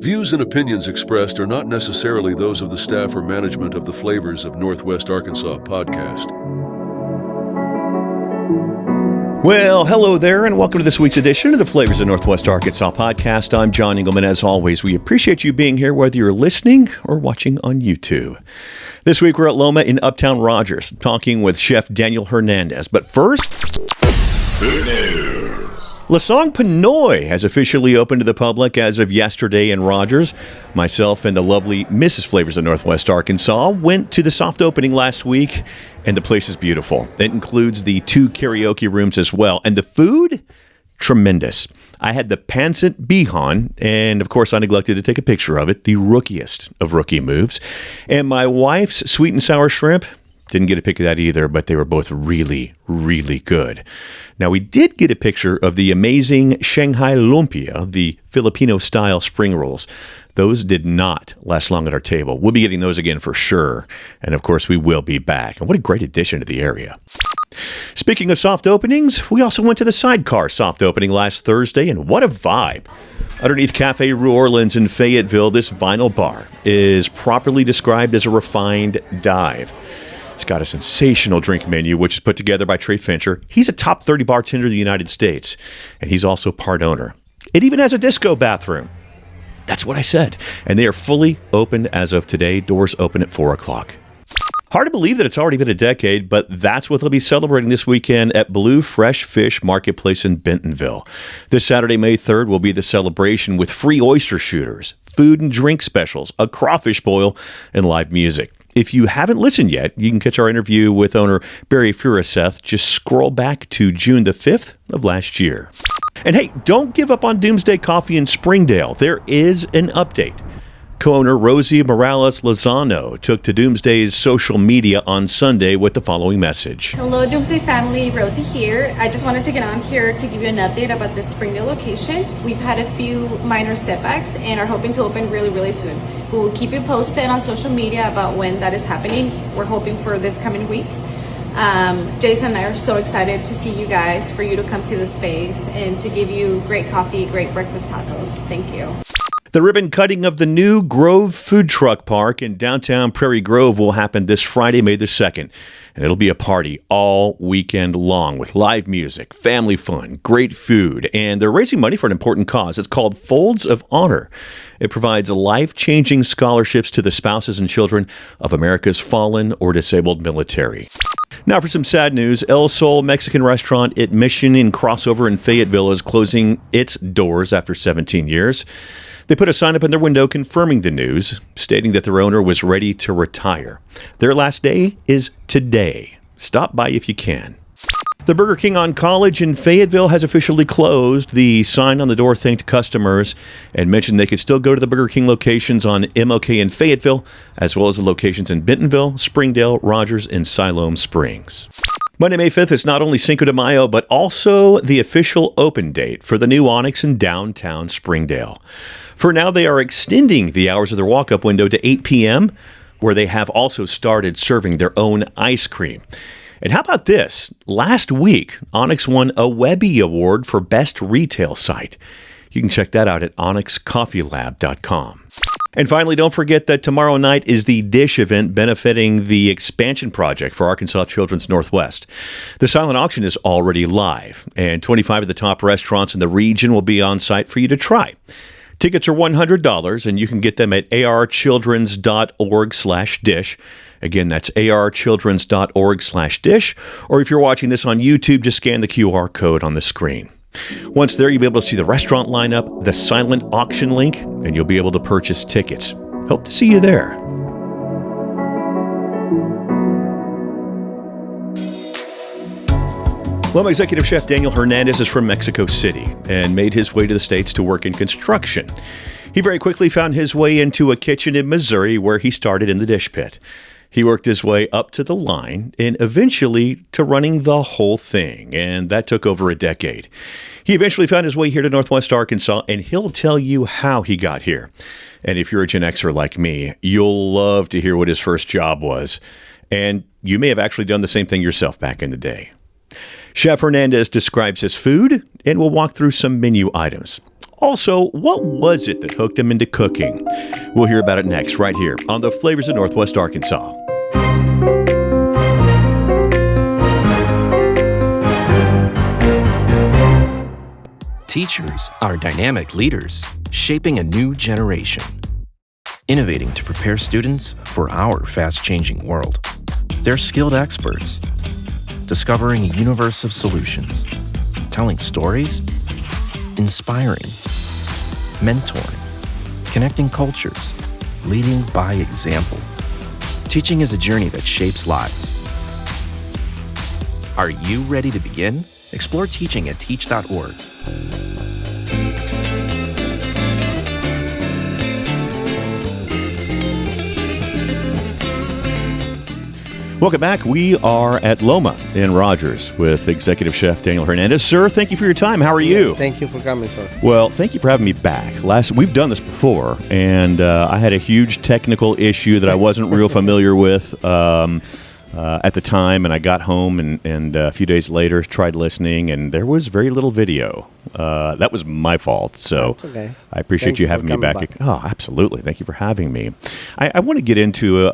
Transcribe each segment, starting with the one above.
Views and opinions expressed are not necessarily those of the staff or management of the Flavors of Northwest Arkansas podcast. Well, hello there, and welcome to this week's edition of the Flavors of Northwest Arkansas podcast. I'm John Engelman. As always, we appreciate you being here, whether you're listening or watching on YouTube. This week, we're at Loma in Uptown Rogers, talking with Chef Daniel Hernandez. But first, food news. Lasang Pinoy has officially opened to the public as of yesterday in Rogers. Myself and the lovely Mrs. Flavors of Northwest Arkansas went to the soft opening last week, and the place is beautiful. It includes the 2 karaoke rooms as well, and the food, tremendous. I had the pancit bihon, and of course I neglected to take a picture of it, the rookiest of rookie moves. And my wife's sweet and sour shrimp, didn't get a pic of that either, but they were both really, really good. Now, we did get a picture of the amazing Shanghai lumpia, the Filipino-style spring rolls. Those did not last long at our table. We'll be getting those again for sure. And, of course, we will be back. And what a great addition to the area. Speaking of soft openings, we also went to the Sidecar soft opening last Thursday, and what a vibe. Underneath Cafe Rue Orleans in Fayetteville, this vinyl bar is properly described as a refined dive. It's got a sensational drink menu, which is put together by Trey Fincher. He's a top 30 bartender in the United States, and he's also part owner. It even has a disco bathroom. That's what I said. And they are fully open as of today. Doors open at 4 o'clock. Hard to believe that it's already been a decade, but that's what they'll be celebrating this weekend at Blue Fresh Fish Marketplace in Bentonville. This Saturday, May 3rd, will be the celebration with free oyster shooters, food and drink specials, a crawfish boil, and live music. If you haven't listened yet, you can catch our interview with owner Barry Furaseth. Just scroll back to June the 5th of last year. And hey, don't give up on Doomsday Coffee in Springdale. There is an update. Co-owner Rosie Morales-Lozano took to Doomsday's social media on Sunday with the following message. Hello, Doomsday family. Rosie here. I just wanted to get on here to give you an update about this Springdale location. We've had a few minor setbacks and are hoping to open really, really soon. We will keep you posted on social media about when that is happening. We're hoping for this coming week. Jason and I are so excited to see you guys, for you to come see the space and to give you great coffee, great breakfast tacos. Thank you. The ribbon cutting of the new Grove Food Truck Park in downtown Prairie Grove will happen this Friday, May the 2nd. And it'll be a party all weekend long with live music, family fun, great food, and they're raising money for an important cause. It's called Folds of Honor. It provides life-changing scholarships to the spouses and children of America's fallen or disabled military. Now for some sad news. El Sol Mexican restaurant at Mission in Crossover in Fayetteville is closing its doors after 17 years. They put a sign up in their window confirming the news, stating that their owner was ready to retire. Their last day is today. Stop by if you can. The Burger King on College in Fayetteville has officially closed. The sign on the door thanked customers and mentioned they could still go to the Burger King locations on MOK in Fayetteville, as well as the locations in Bentonville, Springdale, Rogers, and Siloam Springs. Monday, May 5th is not only Cinco de Mayo, but also the official open date for the new Onyx in downtown Springdale. For now, they are extending the hours of their walk-up window to 8 p.m., where they have also started serving their own ice cream. And how about this? Last week, Onyx won a Webby Award for Best Retail Site. You can check that out at onyxcoffeelab.com. And finally, don't forget that tomorrow night is the Dish event benefiting the expansion project for Arkansas Children's Northwest. The silent auction is already live, and 25 of the top restaurants in the region will be on site for you to try. Tickets are $100, and you can get them at archildrens.org/dish. Again, that's archildrens.org/dish. Or if you're watching this on YouTube, just scan the QR code on the screen. Once there, you'll be able to see the restaurant lineup, the silent auction link, and you'll be able to purchase tickets. Hope to see you there. Loma Executive Chef Daniel Hernandez is from Mexico City and made his way to the States to work in construction. He very quickly found his way into a kitchen in Missouri where he started in the dish pit. He worked his way up to the line and eventually to running the whole thing, and that took over a decade. He eventually found his way here to Northwest Arkansas, and he'll tell you how he got here. And if you're a Gen Xer like me, you'll love to hear what his first job was. And you may have actually done the same thing yourself back in the day. Chef Hernandez describes his food, and we'll walk through some menu items. Also, what was it that hooked him into cooking? We'll hear about it next, right here on the Flavors of Northwest Arkansas. Teachers are dynamic leaders, shaping a new generation, innovating to prepare students for our fast-changing world. They're skilled experts, discovering a universe of solutions, telling stories, inspiring, mentoring, connecting cultures, leading by example. Teaching is a journey that shapes lives. Are you ready to begin? Explore teaching at teach.org. Welcome back. We are at Loma in Rogers with Executive Chef Daniel Hernandez. Sir, thank you for your time. How are you? Thank you for coming, sir. Well, thank you for having me back. We've done this before, and I had a huge technical issue that I wasn't real familiar with at the time, and I got home and a few days later tried listening, and there was very little video. That was my fault, so okay. I appreciate Thank you you having for me back. coming back. Oh, absolutely. Thank you for having me. I want to get into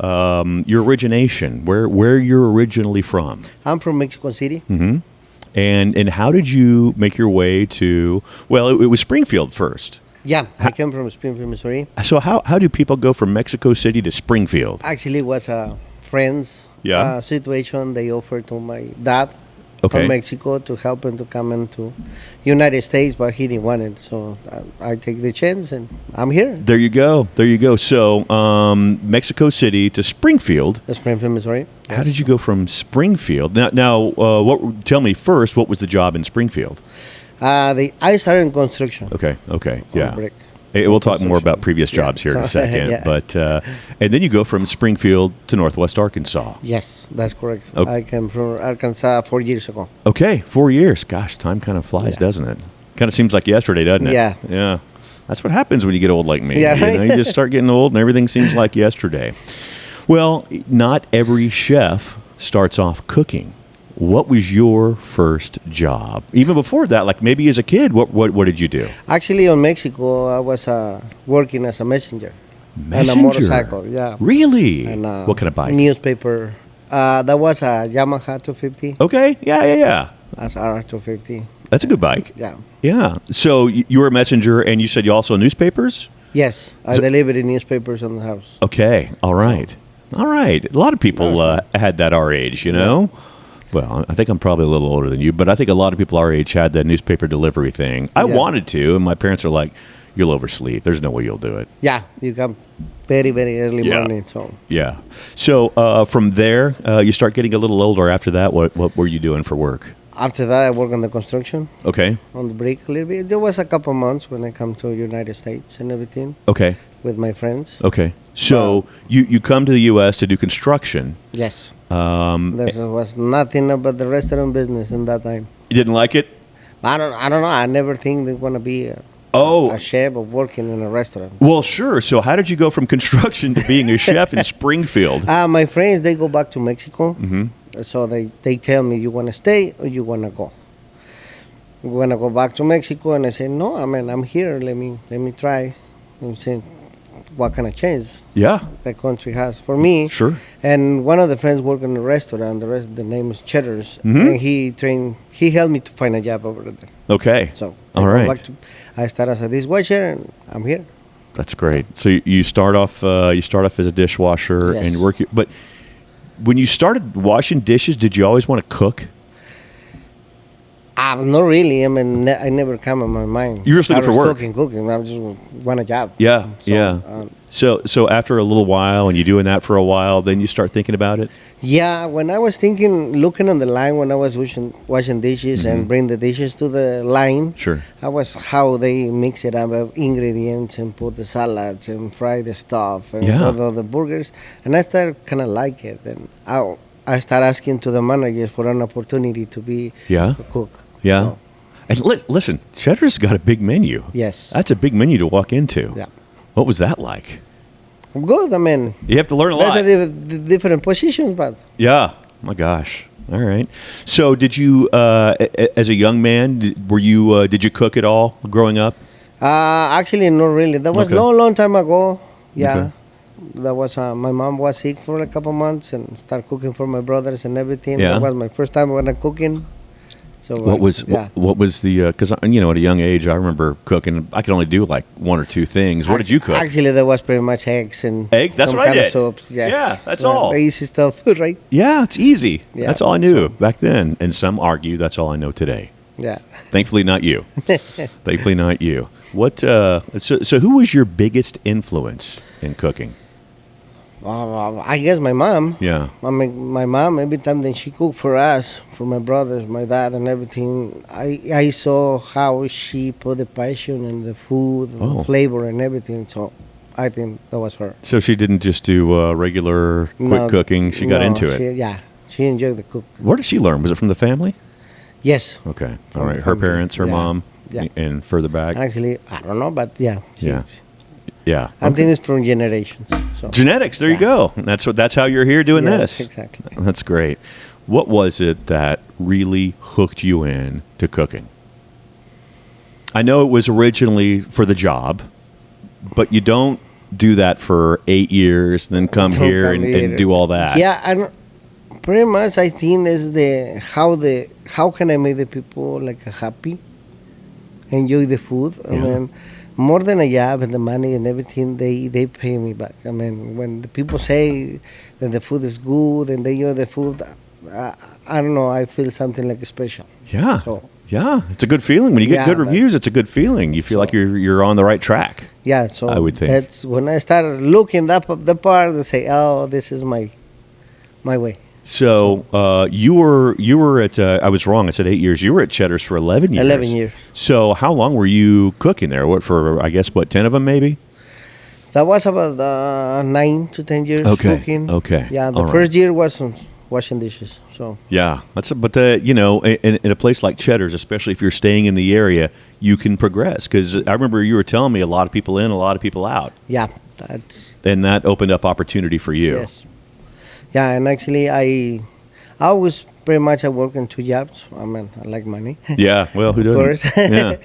your origination, where you're originally from. I'm from Mexico City. Mm-hmm. And how did you make your way to, well, it was Springfield first. Yeah, I came from Springfield, Missouri. So how do people go from Mexico City to Springfield? Actually, it was a friend's situation. They offered to my dad from Mexico to help him to come into United States, but he didn't want it. So I take the chance, and I'm here. There you go. So Mexico City to Springfield. Springfield, Missouri. Yes. How did you go from Springfield? Now, tell me first, what was the job in Springfield? I started in construction. Okay, yeah. Brick. Hey, we'll talk more about previous jobs here in a second. Yeah. But and then you go from Springfield to Northwest Arkansas. Yes, that's correct. Okay. I came from Arkansas 4 years ago. Okay, 4 years. Gosh, time kind of flies, doesn't it? Kind of seems like yesterday, doesn't it? Yeah. That's what happens when you get old like me. Yeah, right? You just start getting old and everything seems like yesterday. Well, not every chef starts off cooking. What was your first job? Even before that, like maybe as a kid, what did you do? Actually, in Mexico, I was working as a messenger. Messenger? And a motorcycle, yeah. Really? And what kind of bike? Newspaper. That was a Yamaha 250. Okay, yeah. That's R250. That's a good bike. Yeah. Yeah. So you were a messenger, and you said you also newspapers? Yes, I delivered the newspapers on the house. Okay, all right. A lot of people had that our age, you know? Well, I think I'm probably a little older than you, but I think a lot of people our age had that newspaper delivery thing. I wanted to, and my parents are like, you'll oversleep. There's no way you'll do it. Yeah, you come very, very early morning. So from there, you start getting a little older. After that, what were you doing for work? After that, I worked on the construction. Okay. On the brick a little bit. There was a couple months when I come to United States and everything. Okay. With my friends. Okay. So you come to the U.S. to do construction. Yes. There was nothing about the restaurant business in that time. You didn't like it? I don't know. I never think they're going to be a chef or working in a restaurant. Well, sure. So how did you go from construction to being a chef in Springfield? My friends, they go back to Mexico. Mm-hmm. So they tell me, you want to stay or you want to go? You want to go back to Mexico? And I say, no, I'm here. Let me try. I'm saying, what kind of change the country has for me. Sure. And one of the friends worked in a restaurant. The name is Cheddar's. Mm-hmm. And he helped me to find a job over there. Okay. So all right. I started as a dishwasher, and I'm here. That's great. So you start off as a dishwasher and work. But when you started washing dishes, did you always want to cook? Not really. I never come in my mind. You were just looking for work. Cooking. I just want a job. Yeah, So after a little while, and you're doing that for a while, then you start thinking about it? Yeah, when I was looking on the line when I was washing dishes and bring the dishes to the line. Sure. I was how they mix it up of ingredients and put the salads and fry the stuff and put all the burgers. And I started kind of like it. And I started asking to the managers for an opportunity to be a cook. Yeah. So, and listen, Cheddar's got a big menu. Yes. That's a big menu to walk into. Yeah. What was that like? Good. You have to learn a lot. There's different positions, but. Yeah. My gosh. All right. So did you, as a young man, did you cook at all growing up? Actually, not really. That was Okay. long time ago. Yeah. Okay. That was my mom was sick for a couple months and started cooking for my brothers and everything. Yeah. That was my first time when I cooking. So What was the? Because at a young age, I remember cooking. I could only do like one or two things. What did you cook? Actually, that was pretty much eggs and Eggs? That's some what I kind of did. soups. Yes. Yeah, that's all. The easy stuff, right? Yeah, it's easy. Yeah. That's all I knew back then. And some argue that's all I know today. Yeah. Thankfully, not you. Thankfully, not you. What? So who was your biggest influence in cooking? I guess my mom. Yeah. I mean, my mom, every time that she cooked for us, for my brothers, my dad, and everything, I saw how she put the passion in the food, the flavor, and everything. So I think that was her. So she didn't just do regular quick cooking. She got into it. She enjoyed the cook. Where did she learn? Was it from the family? Yes. Okay. All right. Her parents, her mom, and further back. Actually, I don't know, but yeah. Yeah. I think it's from generations. So. Genetics. There you go. That's how you're here doing this. Exactly. That's great. What was it that really hooked you in to cooking? I know it was originally for the job, but you don't do that for 8 years, then come here and do all that. Yeah, and pretty much I think is how can I make the people like happy, enjoy the food. I mean, more than a job and the money and everything, they pay me back. I mean, when the people say that the food is good and they enjoy the food, I don't know, I feel something like special. Yeah. So, yeah, it's a good feeling. When you get good reviews, it's a good feeling. You feel like you're on the right track. Yeah, so I would think. That's when I started looking the part to say, oh, this is my way. So you were at I was wrong. I said 8 years. You were at Cheddar's for 11 years. 11 years. So how long were you cooking there? What for? I guess 10 of them maybe. That was about 9 to 10 years cooking. Okay. Yeah, the first year was washing dishes. So yeah, in a place like Cheddar's, especially if you're staying in the area, you can progress. Because I remember you were telling me a lot of people in, a lot of people out. Yeah, and that opened up opportunity for you. Yes. Yeah, and actually I always pretty much I work in 2 jobs. I mean, I like money. Yeah, well, who doesn't? Of course. Yeah.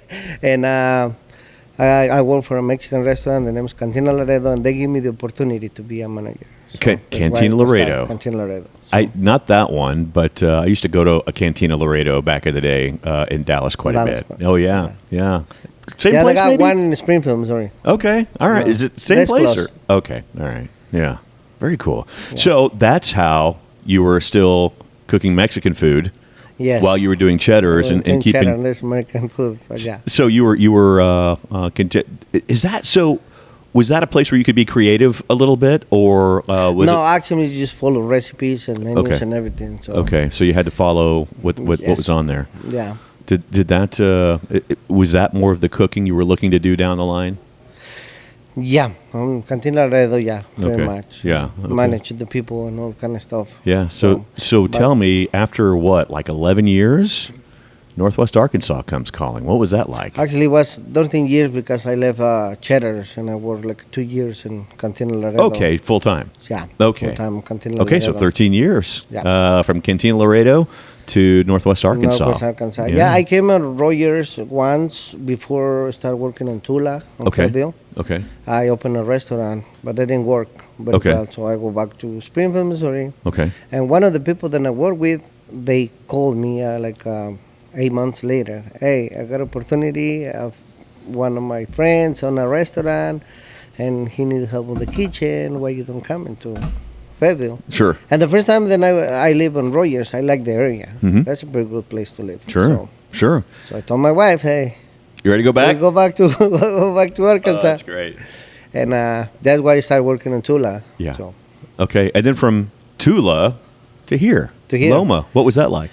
And I work for a Mexican restaurant. The name is Cantina Laredo, and they give me the opportunity to be a manager. So Cantina Laredo. Cantina Laredo. So. Not that one, but I used to go to a Cantina Laredo back in the day in Dallas quite a bit. Oh, yeah. Same place, they got maybe? one in Springdale, Missouri. Okay, all right. Yeah. Is it same That's place? close. Or? Okay, all right. Yeah, very cool. Yeah. So that's how you were still cooking Mexican food while you were doing Cheddar's and keeping cheddar and this American food. Yeah. So you were is that so? Was that a place where you could be creative a little bit, or was no? Actually, you just follow recipes and menus and everything. So. Okay, so you had to follow what was on there. Yeah. Did that was that more of the cooking you were looking to do down the line? Yeah, Cantina Laredo, very much. Yeah, manage the people and all kind of stuff. Yeah. So tell me, after what, like 11 years, Northwest Arkansas comes calling. What was that like? Actually, it was 13 years because I left Cheddar's and I worked like 2 years in Cantina Laredo. Okay, full time. Yeah. Okay. Full time Cantina Laredo. Okay, so 13 years. Yeah. From Cantina Laredo to Northwest Arkansas. Northwest Arkansas. Yeah, I came at Rogers once before I started working in Tula, on Fayetteville. Okay. I opened a restaurant, but that didn't work very well. So I go back to Springdale, Missouri. Okay. And one of the people that I work with, they called me 8 months later. Hey, I got an opportunity of one of my friends on a restaurant, and he needs help with the kitchen. Why you don't come into Fayetteville? Sure. And the first time that I live on Rogers, I like the area. Mm-hmm. That's a pretty good place to live. Sure. So I told my wife, hey, you ready to go back? Go back to Arkansas. Oh, that's great. And that's why I started working in Tula. Yeah. So. Okay, and then from Tula to here. Loma. What was that like?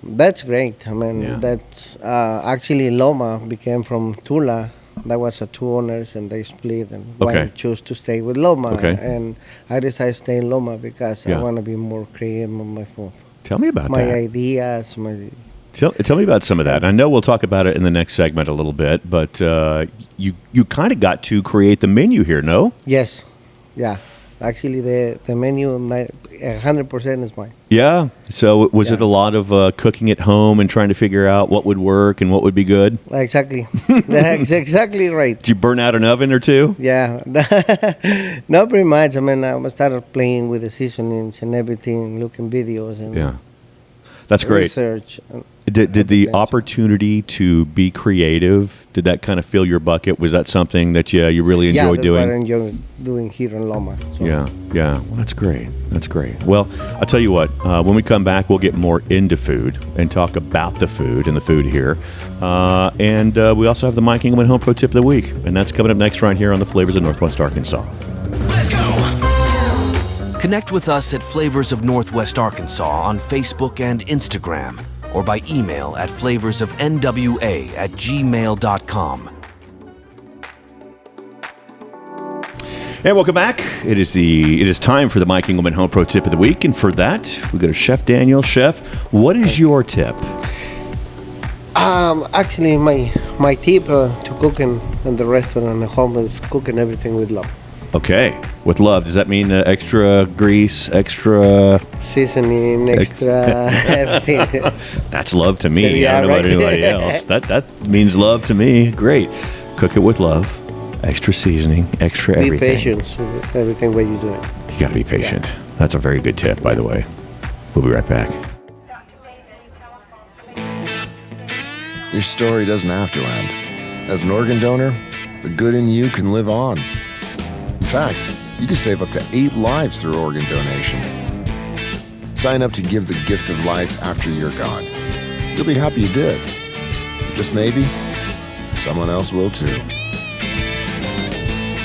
That's great. I mean, that's actually Loma became from Tula. That was 2 owners, and they split, and one chose to stay with Loma. Okay. And I decided to stay in Loma because I want to be more creative on my food. Tell me about my that. Ideas, Tell me about some of that. I know we'll talk about it in the next segment a little bit, but you kind of got to create the menu here, no? Yes. Yeah. Actually, the menu 100% is mine. Yeah. So was it a lot of cooking at home and trying to figure out what would work and what would be good? Exactly. That's exactly right. Did you burn out an oven or two? Yeah. Not pretty much. I mean, I started playing with the seasonings and everything, looking videos and Yeah. That's great. research. Did the opportunity to be creative, did that kind of fill your bucket? Was that something that you really enjoyed that's doing? what I enjoy doing here in Loma. So. Yeah. Well, that's great. That's great. Well, I'll tell you what, when we come back, we'll get more into food and talk about the food and the food here. And we also have the Mike Engelman Home Pro Tip of the Week, and that's coming up next right here on the Flavors of Northwest Arkansas. Let's go! Connect with us at Flavors of Northwest Arkansas on Facebook and Instagram, or by email at flavorsofnwa@gmail.com. And welcome back. It is time for the Mike Engelman Home Pro Tip of the Week, and for that, we go to Chef Daniel. Chef, what is your tip? Actually, my tip to cooking in the restaurant and the home is cooking everything with love. Okay, with love. Does that mean extra grease, extra Seasoning, extra everything. That's love to me. Yeah, I don't know about right. anybody else. That means love to me. Great. Cook it with love. Extra seasoning, extra Be everything. patient with everything what you're doing. You got to be patient. That's a very good tip, by the way. We'll be right back. Your story doesn't have to end. As an organ donor, the good in you can live on. In fact, you can save up to 8 lives through organ donation. Sign up to give the gift of life after you're gone. You'll be happy you did. Just maybe, someone else will too.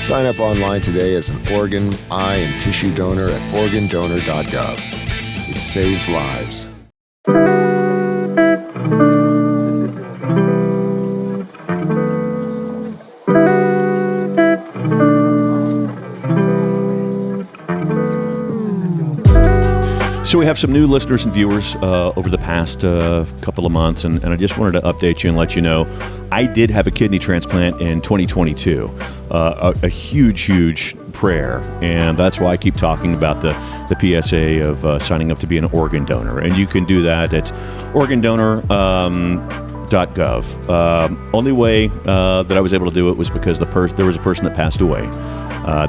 Sign up online today as an organ, eye, and tissue donor at organdonor.gov. It saves lives. So we have some new listeners and viewers over the past couple of months, and I just wanted to update you and let you know I did have a kidney transplant in 2022. A huge prayer, and that's why I keep talking about the PSA of signing up to be an organ donor. And you can do that at organdonor.gov. Only way that I was able to do it was because there was a person that passed away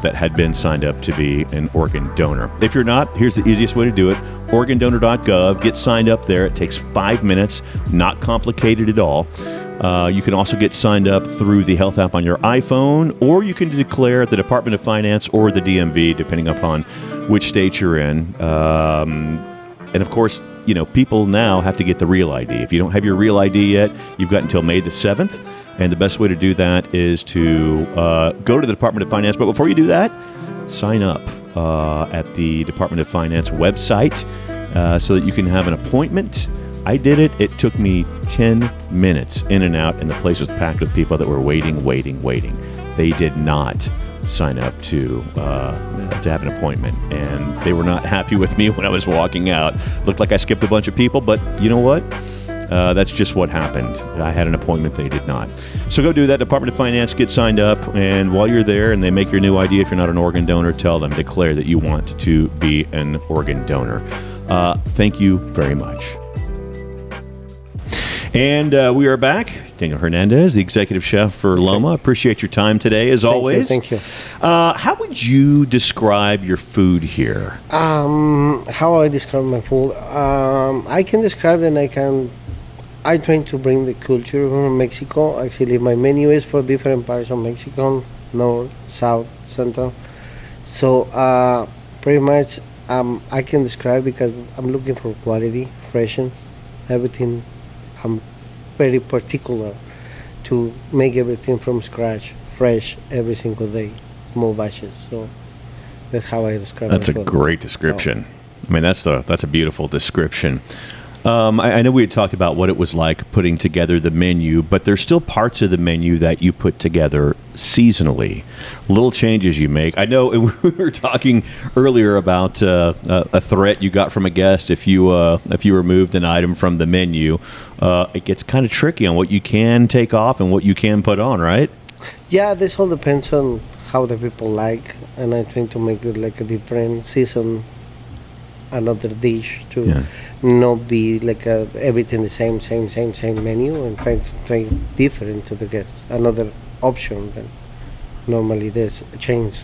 that had been signed up to be an organ donor. If you're not, here's the easiest way to do it. organdonor.gov. Get signed up there. It takes 5 minutes. Not complicated at all. You can also get signed up through the health app on your iPhone, or you can declare at the Department of Finance or the DMV, depending upon which state you're in. And of course, people now have to get the real ID. If you don't have your real ID yet, you've got until May the 7th. And the best way to do that is to go to the Department of Finance. But before you do that, sign up at the Department of Finance website so that you can have an appointment. I did it. It took me 10 minutes in and out, and the place was packed with people that were waiting. They did not sign up to have an appointment, and they were not happy with me when I was walking out. Looked like I skipped a bunch of people, but you know what? That's just what happened. I had an appointment. They did not. So go do that. Department of Finance, get signed up. And while you're there and they make your new ID, if you're not an organ donor, tell them, declare that you want to be an organ donor. Thank you very much. And we are back. Daniel Hernandez, the executive chef for Loma. Appreciate your time today, as always. Thank you. How would you describe your food here? How I describe my food? I can describe it. I try to bring the culture from Mexico. Actually, my menu is for different parts of Mexico, north, south, central. So pretty much I can describe because I'm looking for quality, freshness, everything. I'm very particular to make everything from scratch, fresh every single day, small batches. So that's how I describe it. That's a great description. I mean, that's a beautiful description. I know we had talked about what it was like putting together the menu, but there's still parts of the menu that you put together seasonally, little changes you make. I know we were talking earlier about a threat you got from a guest if you removed an item from the menu. It gets kind of tricky on what you can take off and what you can put on, right? Yeah, this all depends on how the people like, and I try to make it like a different season another dish to not be like everything the same menu, and try different to the guests. Another option than normally there's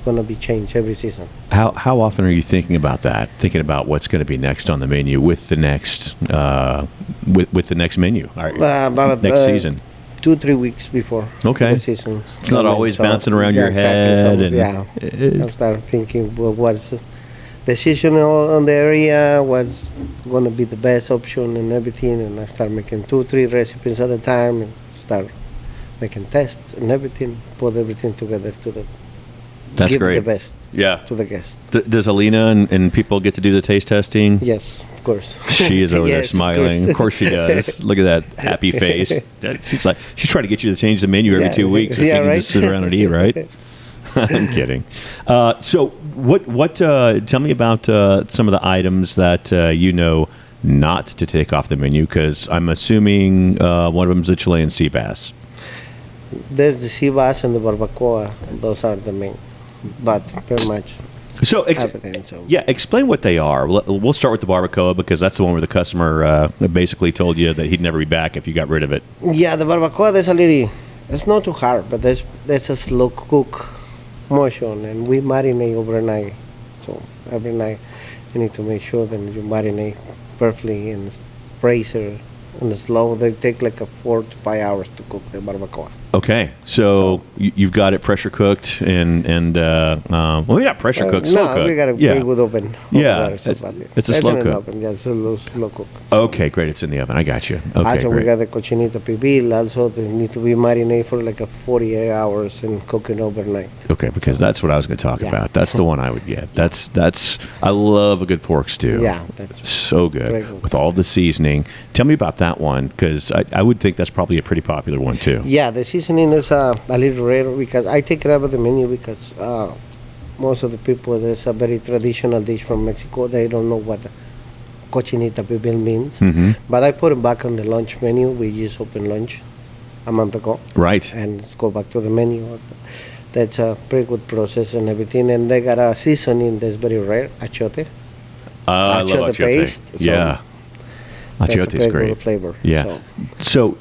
going to be changed every season. How often are you thinking about that? Thinking about what's going to be next on the menu with the next with the next menu next season? 2-3 weeks before the season. It's not always bouncing around your head. So, I start thinking, well, what's the seasonal on the area, what's going to be the best option and everything, and I start making 2-3 recipes at a time and start making tests and everything, put everything together That's give great. the best to the guests. Does Alina and people get to do the taste testing? Yes, of course. She is over there smiling. Of course she does. Look at that happy face. She's trying to get you to change the menu every 2 weeks so she can just sit around and eat, right? I'm kidding. So what tell me about some of the items that not to take off the menu, because I'm assuming one of them is the Chilean sea bass. There's the sea bass and the barbacoa. Those are the main, but pretty much. So, explain what they are. We'll start with the barbacoa, because that's the one where the customer basically told you that he'd never be back if you got rid of it. Yeah, the barbacoa, it's not too hard, but there's a slow cook motion, and we marinate overnight. So every night you need to make sure that you marinate perfectly in the brazier and the slow. They take like 4 to 5 hours to cook the barbacoa. Okay, so you've got it pressure cooked and well, maybe not pressure cooked, slow cooked. No, we got it pretty good open. Yeah, it's a slow cook. Yeah, it's a little slow cook. Okay, great. It's in the oven. I got you. Okay, also, great. we got the cochinita pibil. Also, they need to be marinated for like 48 hours and cooking overnight. Okay, because that's what I was going to talk about. That's the one I would get. That's I love a good pork stew. Yeah, that's so good with all the seasoning. Tell me about that one, because I would think that's probably a pretty popular one too. Yeah, the seasoning is a little rare, because I take it out of the menu, because most of the people, there's a very traditional dish from Mexico. They don't know what cochinita pibil means. Mm-hmm. But I put it back on the lunch menu. We just opened lunch a month ago. Right. And let's go back to the menu. That's a pretty good process and everything. And they got a seasoning that's very rare, achiote. I love achiote. Paste. Yeah. Achiote is great. Good flavor. Yeah. So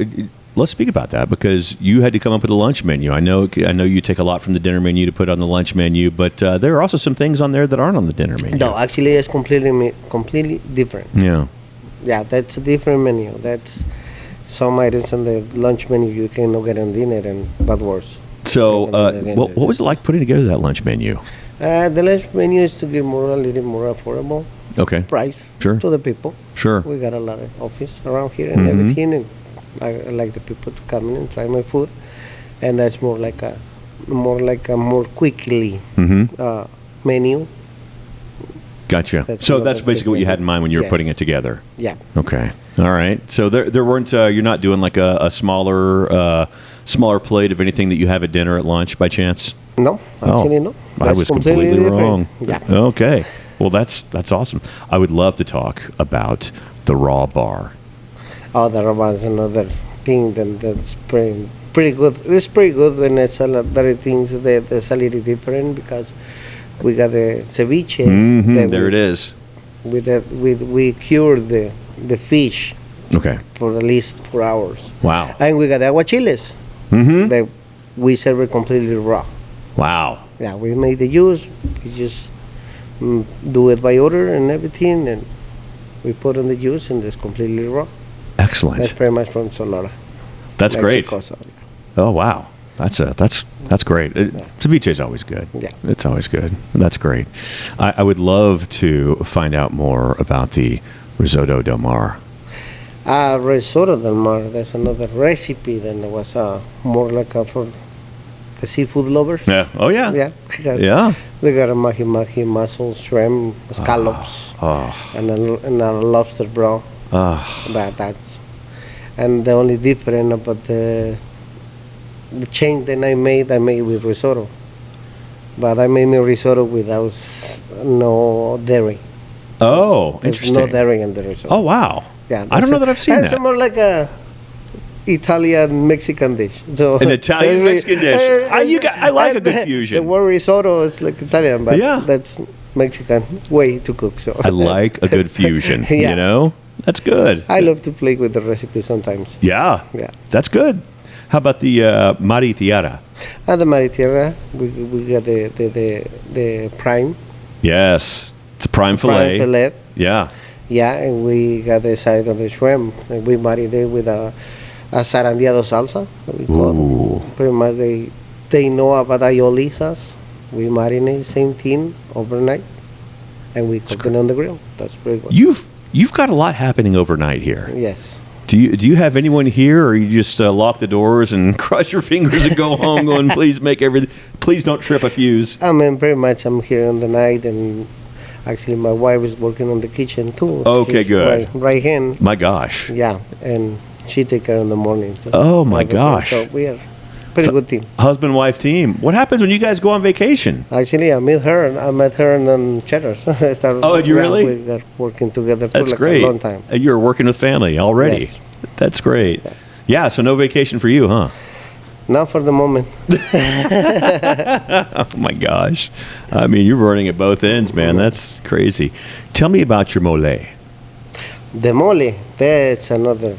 let's speak about that, because you had to come up with a lunch menu. I know you take a lot from the dinner menu to put on the lunch menu, but there are also some things on there that aren't on the dinner menu. No, actually, it's completely different. Yeah. Yeah, that's a different menu. That's some items on the lunch menu you cannot get on dinner, and but worse. So, what was it like putting together that lunch menu? The lunch menu is to get a little more affordable. Okay. Price. Sure. To the people. Sure. We got a lot of office around here and everything, and I like the people to come in and try my food, and that's more like a more quickly menu. Gotcha. So that's basically what you had in mind when you were putting it together. Yeah. Okay. All right. So there weren't you're not doing like a smaller plate of anything that you have at dinner at lunch by chance? No, actually no. I was completely wrong. Yeah. Okay. Well, that's awesome. I would love to talk about the raw bar. Oh, the raw bar is another thing that's pretty good. It's pretty good when it's a lot of things that's a little different, because we got the ceviche. There it is. We cure the fish. Okay. For at least 4 hours. Wow. And we got the aguachiles. That we serve it completely raw. Wow. Yeah, we make the juice. We just do it by order and everything, and we put on the juice, and it's completely raw. Excellent. That's pretty much from Sonora. That's Mexico, great. So, Oh wow, that's great. Ceviche is always good. Yeah, it's always good. That's great. I would love to find out more about the risotto del mar. Risotto del mar. That's another recipe that was more like for the seafood lovers. Yeah. Oh yeah. Yeah. Yeah. We got a mahi-mahi, mussels, shrimp, scallops, and a lobster broth. That's and the only different about the change that I made with risotto, but I made my risotto without no dairy. Oh, There's interesting. no dairy in the risotto. Oh wow. Yeah, I don't know that I've seen that. It's more like a Italian Mexican dish. So an Italian Mexican dish. I like a good fusion. The word risotto is like Italian, but that's Mexican way to cook. So I like a good fusion. Yeah. You know, that's good. I love to play with the recipe sometimes. Yeah, that's good. How about the maritiara? The maritierra, we got the prime. Yes, it's a prime fillet. Prime fillet. Yeah. Yeah, and we got the side of the shrimp, and we marinate with a zarandeado salsa. We call it. Pretty much they know about aioli sauce. We marinate same thing overnight, and we cook it on the grill. That's pretty good. You've got a lot happening overnight here. Yes. Do you have anyone here, or you just lock the doors and cross your fingers and go home, going, please don't trip a fuse? I mean, pretty much I'm here in the night, and actually my wife is working on the kitchen too. Okay, She's good. Right hand. My gosh. Yeah, and she take care in the morning. So oh my gosh. So we are pretty good team. Husband-wife team. What happens when you guys go on vacation? Actually, I met her in Cheddar's. Oh, did you really? We got working together for That's great. a long time. You're working with family already. Yes. That's great. Yeah, so no vacation for you, huh? Not for the moment. Oh my gosh. I mean, you're running at both ends, man. That's crazy. Tell me about your mole. The mole, that's another.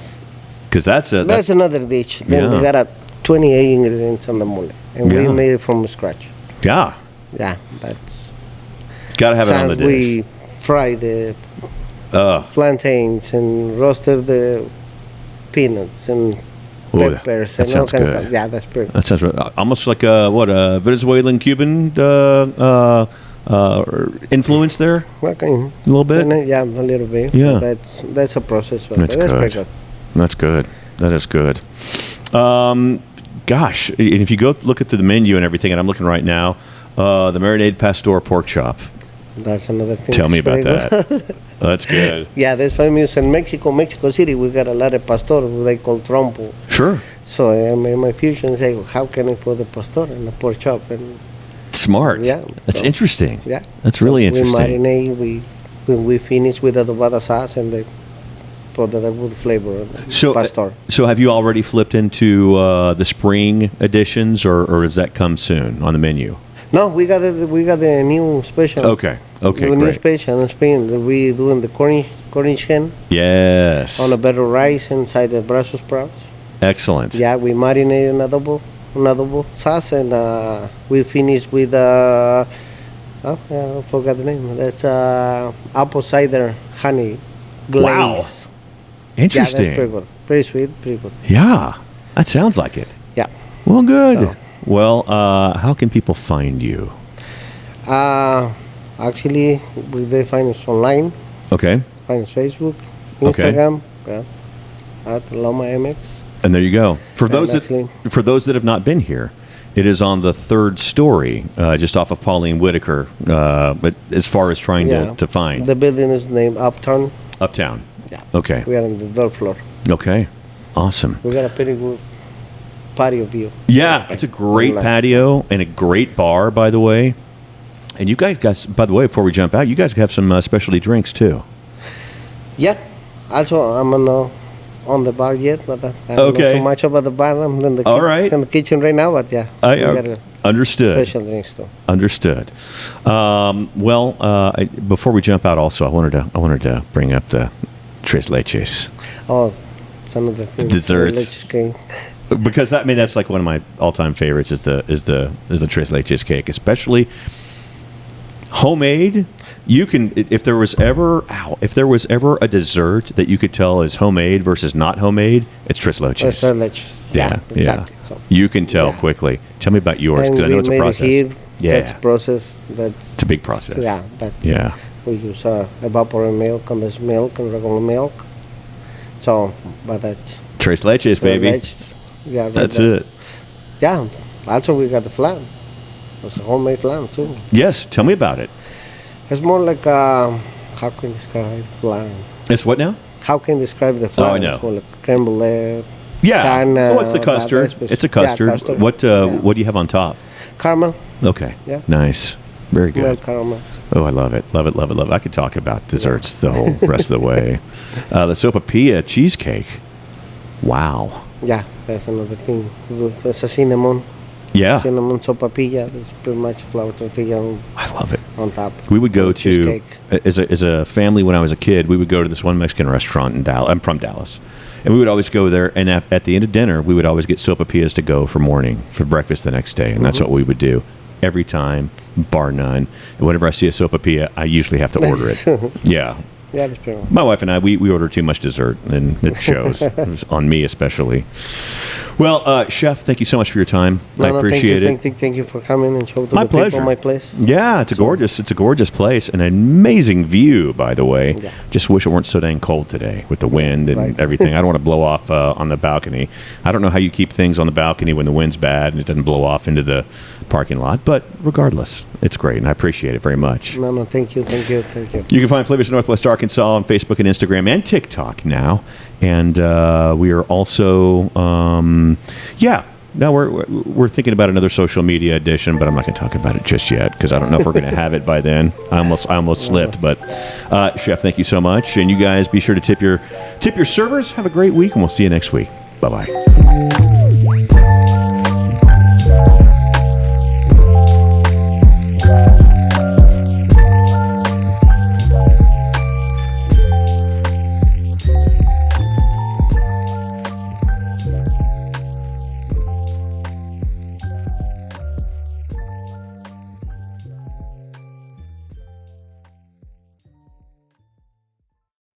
Because that's another dish. Then we got 28 ingredients on the mole, and we made it from scratch. Yeah. Yeah, that's. Got to have it on the dish. We fry the plantains and roasted the peanuts and peppers. That sounds good. Yeah, that's pretty. That sounds almost like a Venezuelan Cuban influence there. Okay. A little bit. Yeah, a little bit. Yeah, that's a process. But that's pretty good. That's good. That is good. Gosh, if you go look at the menu and everything, and I'm looking right now, the marinated pastor pork chop. That's another thing. Tell me about that. That's good. Yeah, that's famous in Mexico City. We got a lot of pastor who they call trompo. Sure. So in my fusion, say, how can I put the pastor in the pork chop? And smart. Yeah. That's interesting. Yeah. That's really interesting. We marinate. When we finish with the adobada sauce, and they put that good flavor of the pastor. So have you already flipped into the spring editions, or does that come soon on the menu? No, we got a new special. Okay, great. New special in spring. We doing the Cornish hen. Yes. On a better rice inside the Brussels sprouts. Excellent. Yeah, we marinate in adobo sauce, and we finish with I forgot the name. That's apple cider honey glaze. Wow. Interesting. Yeah, that's pretty good. Pretty sweet, pretty good. Yeah, that sounds like it. Yeah. Well, good. So. Well, how can people find you? Actually, they find us online. Okay. Find us Facebook, Instagram, at Loma MX. And there you go. For those that have not been here, it is on the third story, just off of Pauline Whitaker. But as far as trying to find, the building is named Uptown. Uptown. Yeah. Okay. We are on the third floor. Okay. Awesome. We got a pretty good patio view. Yeah, it's a great patio and a great bar, by the way. And you guys, by the way, before we jump out, you guys have some specialty drinks too. Yeah. Also, I'm on the bar yet, but I don't know too much about the bar. I'm in the kitchen right now, but yeah. Understood. Special drinks too. Understood. Before we jump out, also, I wanted to bring up the tres leches. Oh, it's another thing. Desserts. Because that's like one of my all-time favorites is the tres leches cake, especially homemade. You can, if there was ever a dessert that you could tell is homemade versus not homemade, it's tres leches. Tres leches. Yeah, exactly. So, you can tell quickly. Tell me about yours, because I know it's a process. That's a process. It's a big process. Yeah. We use evaporated milk, condensed milk, and regular milk. So, but that's tres leches, baby. Leches. Yeah, that's it. Yeah. Also, we got the flan. It's a homemade flan too. Yes. Tell me about it. It's more like how can you describe flan? It's what now? How can you describe the flan? Oh, I know. It's more like creme brulee. Yeah. It's the custard. It's a custard. Yeah, custard. What do you have on top? Caramel. Okay. Yeah. Nice. Very good. Milk caramel. Oh, I love it. Love it, love it, love it. I could talk about desserts the whole rest of the way. The sopapilla cheesecake. Wow. Yeah, that's another thing. It's a cinnamon. Yeah. Cinnamon sopapilla. It's pretty much flour tortilla. I love it. on top. We would go to, cheesecake. as a family when I was a kid, we would go to this one Mexican restaurant in Dallas. I'm from Dallas. And we would always go there, and at the end of dinner, we would always get sopapillas to go for breakfast the next day. And that's what we would do every time, bar none. And whenever I see a sopapilla, I usually have to order it. Yeah. Yeah, that's pretty much. My wife and I, we order too much dessert, and it shows. On me especially. Well, Chef, thank you so much for your time. I appreciate it. Thank you for coming and showing to My the pleasure. people my place. Yeah, it's a gorgeous place, and an amazing view, by the way. Yeah. Just wish it weren't so dang cold today with the wind and everything. I don't want to blow off on the balcony. I don't know how you keep things on the balcony when the wind's bad and it doesn't blow off into the parking lot, but regardless, it's great, and I appreciate it very much. No, thank you. You can find Flavors of Northwest Arkansas on Facebook and Instagram and TikTok now. And we are also, now we're thinking about another social media edition, but I'm not going to talk about it just yet because I don't know if we're going to have it by then. I almost slipped, but Chef, thank you so much. And you guys be sure to tip your servers. Have a great week, and we'll see you next week. Bye-bye.